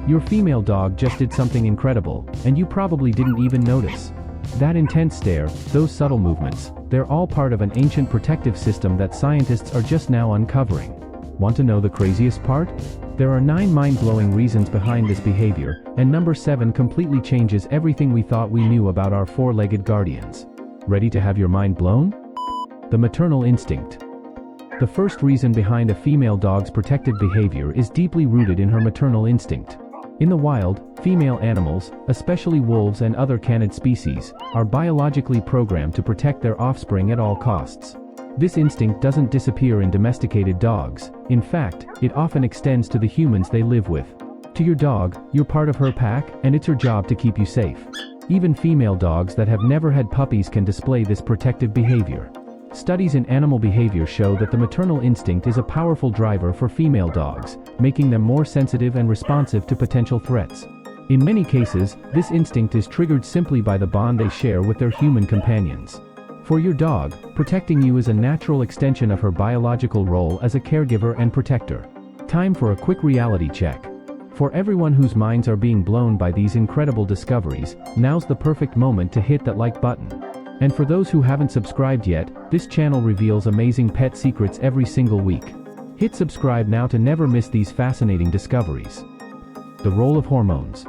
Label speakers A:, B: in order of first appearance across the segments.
A: Your female dog just did something incredible, and you probably didn't even notice. That intense stare, those subtle movements, they're all part of an ancient protective system that scientists are just now uncovering. Want to know the craziest part? There are 9 mind-blowing reasons behind this behavior, and number 7 completely changes everything we thought we knew about our 4-legged guardians. Ready to have your mind blown? The maternal instinct. The first reason behind a female dog's protective behavior is deeply rooted in her maternal instinct. In the wild, female animals, especially wolves and other canid species, are biologically programmed to protect their offspring at all costs. This instinct doesn't disappear in domesticated dogs. In fact, it often extends to the humans they live with. To your dog, you're part of her pack, and it's her job to keep you safe. Even female dogs that have never had puppies can display this protective behavior. Studies in animal behavior show that the maternal instinct is a powerful driver for female dogs, making them more sensitive and responsive to potential threats. In many cases, this instinct is triggered simply by the bond they share with their human companions. For your dog, protecting you is a natural extension of her biological role as a caregiver and protector. Time for a quick reality check. For everyone whose minds are being blown by these incredible discoveries, now's the perfect moment to hit that like button. And for those who haven't subscribed yet, this channel reveals amazing pet secrets every single week. Hit subscribe now to never miss these fascinating discoveries. The role of hormones.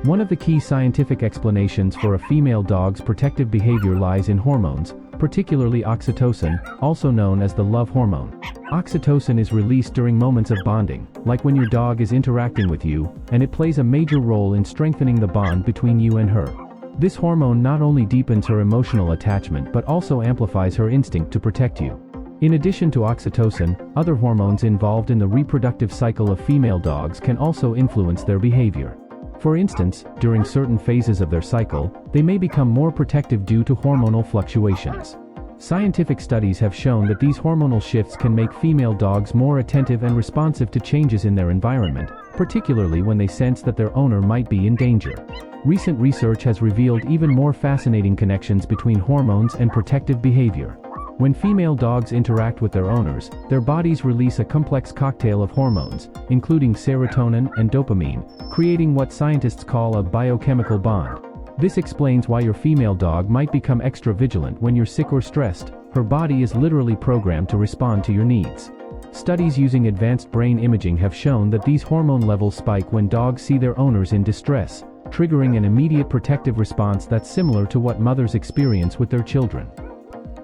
A: One of the key scientific explanations for a female dog's protective behavior lies in hormones, particularly oxytocin, also known as the love hormone. Oxytocin is released during moments of bonding, like when your dog is interacting with you, and it plays a major role in strengthening the bond between you and her. This hormone not only deepens her emotional attachment but also amplifies her instinct to protect you. In addition to oxytocin, other hormones involved in the reproductive cycle of female dogs can also influence their behavior. For instance, during certain phases of their cycle, they may become more protective due to hormonal fluctuations. Scientific studies have shown that these hormonal shifts can make female dogs more attentive and responsive to changes in their environment, particularly when they sense that their owner might be in danger. Recent research has revealed even more fascinating connections between hormones and protective behavior. When female dogs interact with their owners, their bodies release a complex cocktail of hormones, including serotonin and dopamine, creating what scientists call a biochemical bond. This explains why your female dog might become extra vigilant when you're sick or stressed. Her body is literally programmed to respond to your needs. Studies using advanced brain imaging have shown that these hormone levels spike when dogs see their owners in distress, triggering an immediate protective response that's similar to what mothers experience with their children.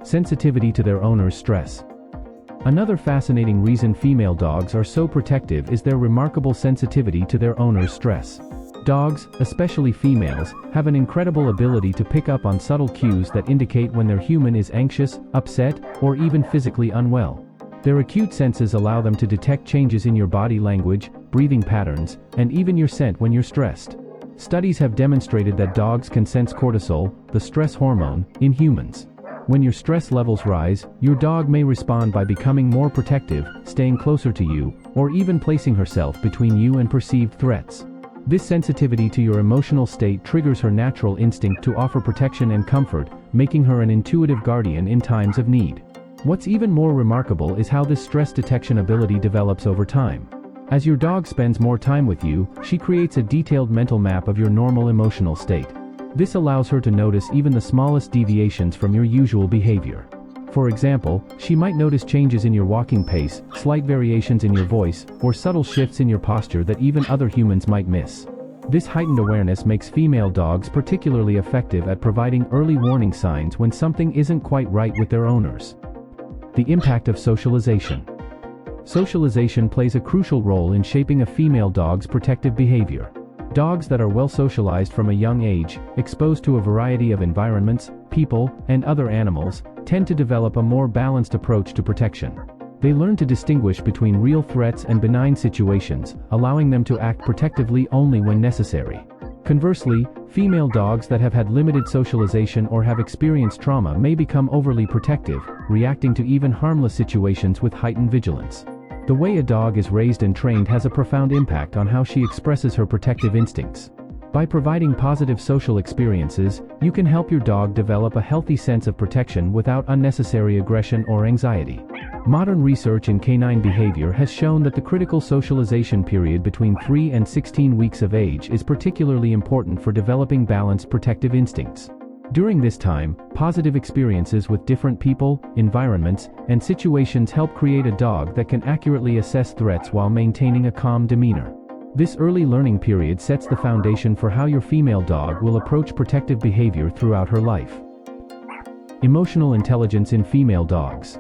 A: Sensitivity to their owner's stress. Another fascinating reason female dogs are so protective is their remarkable sensitivity to their owner's stress. Dogs, especially females, have an incredible ability to pick up on subtle cues that indicate when their human is anxious, upset, or even physically unwell. Their acute senses allow them to detect changes in your body language, breathing patterns, and even your scent when you're stressed. Studies have demonstrated that dogs can sense cortisol, the stress hormone, in humans. When your stress levels rise, your dog may respond by becoming more protective, staying closer to you, or even placing herself between you and perceived threats. This sensitivity to your emotional state triggers her natural instinct to offer protection and comfort, making her an intuitive guardian in times of need. What's even more remarkable is how this stress detection ability develops over time. As your dog spends more time with you, she creates a detailed mental map of your normal emotional state. This allows her to notice even the smallest deviations from your usual behavior. For example, she might notice changes in your walking pace, slight variations in your voice, or subtle shifts in your posture that even other humans might miss. This heightened awareness makes female dogs particularly effective at providing early warning signs when something isn't quite right with their owners. The impact of socialization. Socialization plays a crucial role in shaping a female dog's protective behavior. Dogs that are well socialized from a young age, exposed to a variety of environments, people, and other animals, tend to develop a more balanced approach to protection. They learn to distinguish between real threats and benign situations, allowing them to act protectively only when necessary. Conversely, female dogs that have had limited socialization or have experienced trauma may become overly protective, reacting to even harmless situations with heightened vigilance. The way a dog is raised and trained has a profound impact on how she expresses her protective instincts. By providing positive social experiences, you can help your dog develop a healthy sense of protection without unnecessary aggression or anxiety. Modern research in canine behavior has shown that the critical socialization period between 3 and 16 weeks of age is particularly important for developing balanced protective instincts. During this time, positive experiences with different people, environments, and situations help create a dog that can accurately assess threats while maintaining a calm demeanor. This early learning period sets the foundation for how your female dog will approach protective behavior throughout her life. Emotional intelligence in female dogs.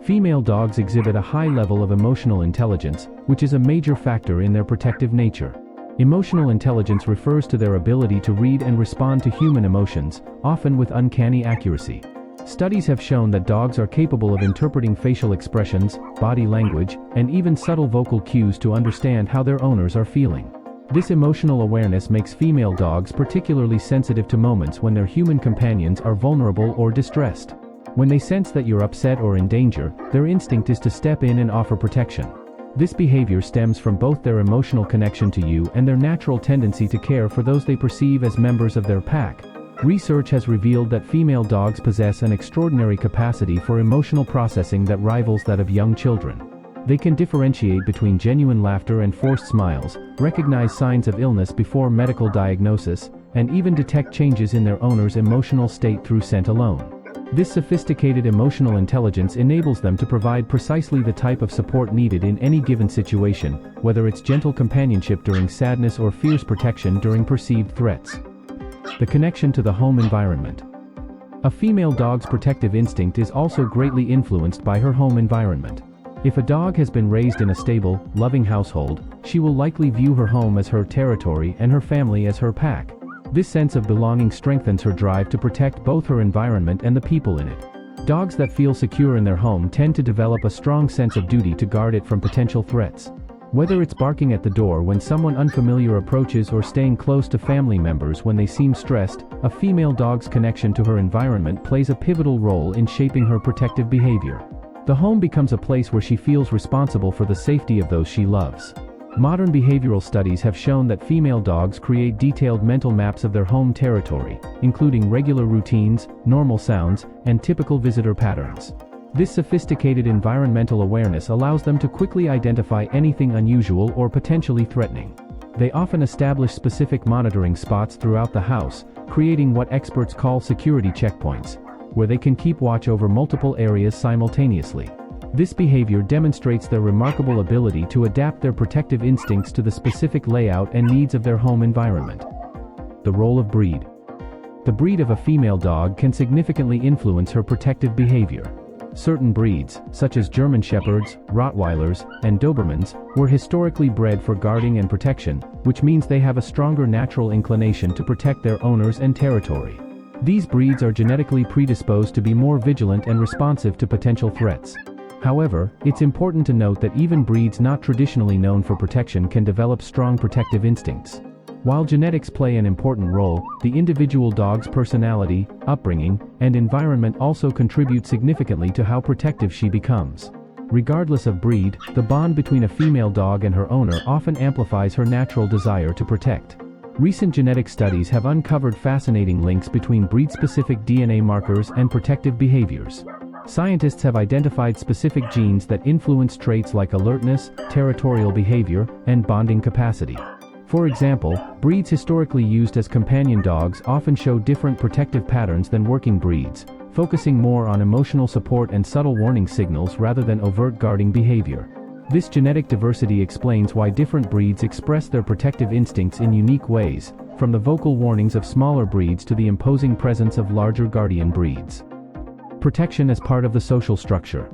A: Female dogs exhibit a high level of emotional intelligence, which is a major factor in their protective nature. Emotional intelligence refers to their ability to read and respond to human emotions, often with uncanny accuracy. Studies have shown that dogs are capable of interpreting facial expressions, body language, and even subtle vocal cues to understand how their owners are feeling. This emotional awareness makes female dogs particularly sensitive to moments when their human companions are vulnerable or distressed. When they sense that you're upset or in danger, their instinct is to step in and offer protection. This behavior stems from both their emotional connection to you and their natural tendency to care for those they perceive as members of their pack. Research has revealed that female dogs possess an extraordinary capacity for emotional processing that rivals that of young children. They can differentiate between genuine laughter and forced smiles, recognize signs of illness before medical diagnosis, and even detect changes in their owner's emotional state through scent alone. This sophisticated emotional intelligence enables them to provide precisely the type of support needed in any given situation, whether it's gentle companionship during sadness or fierce protection during perceived threats. The connection to the home environment. A female dog's protective instinct is also greatly influenced by her home environment. If a dog has been raised in a stable, loving household, she will likely view her home as her territory and her family as her pack. This sense of belonging strengthens her drive to protect both her environment and the people in it. Dogs that feel secure in their home tend to develop a strong sense of duty to guard it from potential threats. Whether it's barking at the door when someone unfamiliar approaches or staying close to family members when they seem stressed, a female dog's connection to her environment plays a pivotal role in shaping her protective behavior. The home becomes a place where she feels responsible for the safety of those she loves. Modern behavioral studies have shown that female dogs create detailed mental maps of their home territory, including regular routines, normal sounds, and typical visitor patterns. This sophisticated environmental awareness allows them to quickly identify anything unusual or potentially threatening. They often establish specific monitoring spots throughout the house, creating what experts call security checkpoints, where they can keep watch over multiple areas simultaneously. This behavior demonstrates their remarkable ability to adapt their protective instincts to the specific layout and needs of their home environment. The role of breed. The breed of a female dog can significantly influence her protective behavior. Certain breeds, such as German Shepherds, Rottweilers, and Dobermans, were historically bred for guarding and protection, which means they have a stronger natural inclination to protect their owners and territory. These breeds are genetically predisposed to be more vigilant and responsive to potential threats. However, it's important to note that even breeds not traditionally known for protection can develop strong protective instincts. While genetics play an important role, the individual dog's personality, upbringing, and environment also contribute significantly to how protective she becomes. Regardless of breed, the bond between a female dog and her owner often amplifies her natural desire to protect. Recent genetic studies have uncovered fascinating links between breed-specific DNA markers and protective behaviors. Scientists have identified specific genes that influence traits like alertness, territorial behavior, and bonding capacity. For example, breeds historically used as companion dogs often show different protective patterns than working breeds, focusing more on emotional support and subtle warning signals rather than overt guarding behavior. This genetic diversity explains why different breeds express their protective instincts in unique ways, from the vocal warnings of smaller breeds to the imposing presence of larger guardian breeds. Protection as part of the social structure.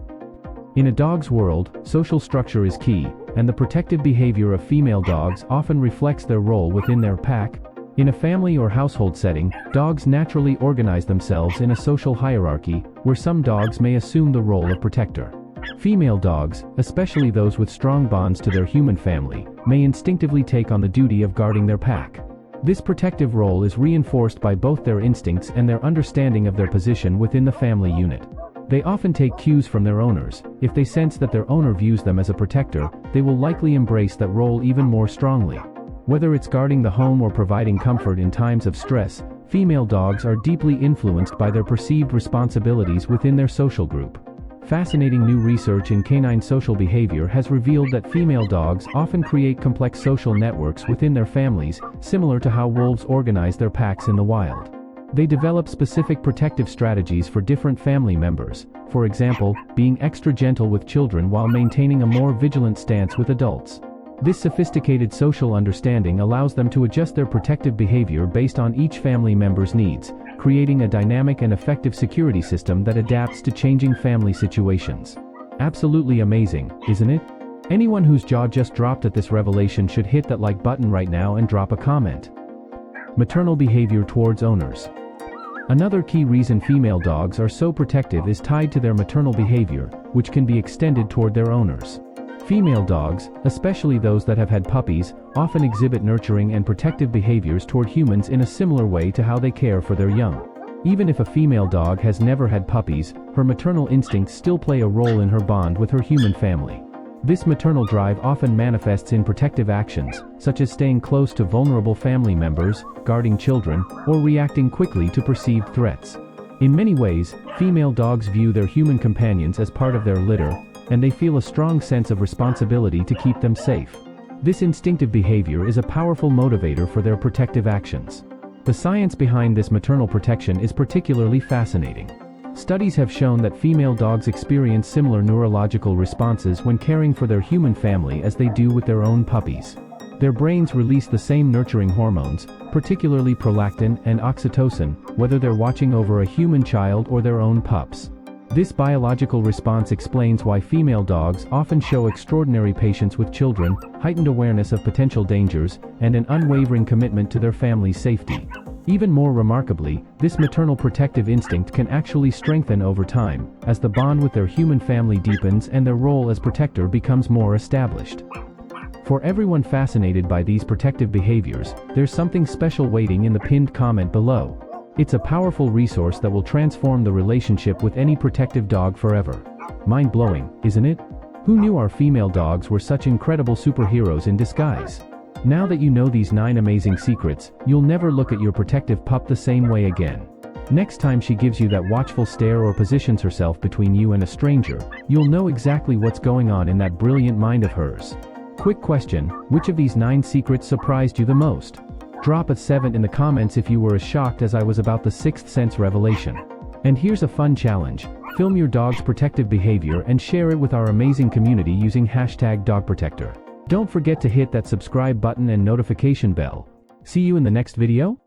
A: In a dog's world, social structure is key, and the protective behavior of female dogs often reflects their role within their pack. In a family or household setting, dogs naturally organize themselves in a social hierarchy, where some dogs may assume the role of protector. Female dogs, especially those with strong bonds to their human family, may instinctively take on the duty of guarding their pack. This protective role is reinforced by both their instincts and their understanding of their position within the family unit. They often take cues from their owners. If they sense that their owner views them as a protector, they will likely embrace that role even more strongly. Whether it's guarding the home or providing comfort in times of stress, female dogs are deeply influenced by their perceived responsibilities within their social group. Fascinating new research in canine social behavior has revealed that female dogs often create complex social networks within their families, similar to how wolves organize their packs in the wild. They develop specific protective strategies for different family members, for example, being extra gentle with children while maintaining a more vigilant stance with adults. This sophisticated social understanding allows them to adjust their protective behavior based on each family member's needs, creating a dynamic and effective security system that adapts to changing family situations. Absolutely amazing, isn't it? Anyone whose jaw just dropped at this revelation should hit that like button right now and drop a comment. Maternal behavior towards owners. Another key reason female dogs are so protective is tied to their maternal behavior, which can be extended toward their owners. Female dogs, especially those that have had puppies, often exhibit nurturing and protective behaviors toward humans in a similar way to how they care for their young. Even if a female dog has never had puppies, her maternal instincts still play a role in her bond with her human family. This maternal drive often manifests in protective actions, such as staying close to vulnerable family members, guarding children, or reacting quickly to perceived threats. In many ways, female dogs view their human companions as part of their litter, and they feel a strong sense of responsibility to keep them safe. This instinctive behavior is a powerful motivator for their protective actions. The science behind this maternal protection is particularly fascinating. Studies have shown that female dogs experience similar neurological responses when caring for their human family as they do with their own puppies. Their brains release the same nurturing hormones, particularly prolactin and oxytocin, whether they're watching over a human child or their own pups. This biological response explains why female dogs often show extraordinary patience with children, heightened awareness of potential dangers, and an unwavering commitment to their family's safety. Even more remarkably, this maternal protective instinct can actually strengthen over time, as the bond with their human family deepens and their role as protector becomes more established. For everyone fascinated by these protective behaviors, there's something special waiting in the pinned comment below. It's a powerful resource that will transform the relationship with any protective dog forever. Mind-blowing, isn't it? Who knew our female dogs were such incredible superheroes in disguise? Now that you know these 9 amazing secrets, you'll never look at your protective pup the same way again. Next time she gives you that watchful stare or positions herself between you and a stranger, you'll know exactly what's going on in that brilliant mind of hers. Quick question, which of these 9 secrets surprised you the most? Drop a 7 in the comments if you were as shocked as I was about the 6th sense revelation. And here's a fun challenge. Film your dog's protective behavior and share it with our amazing community using #DogProtector. Don't forget to hit that subscribe button and notification bell. See you in the next video.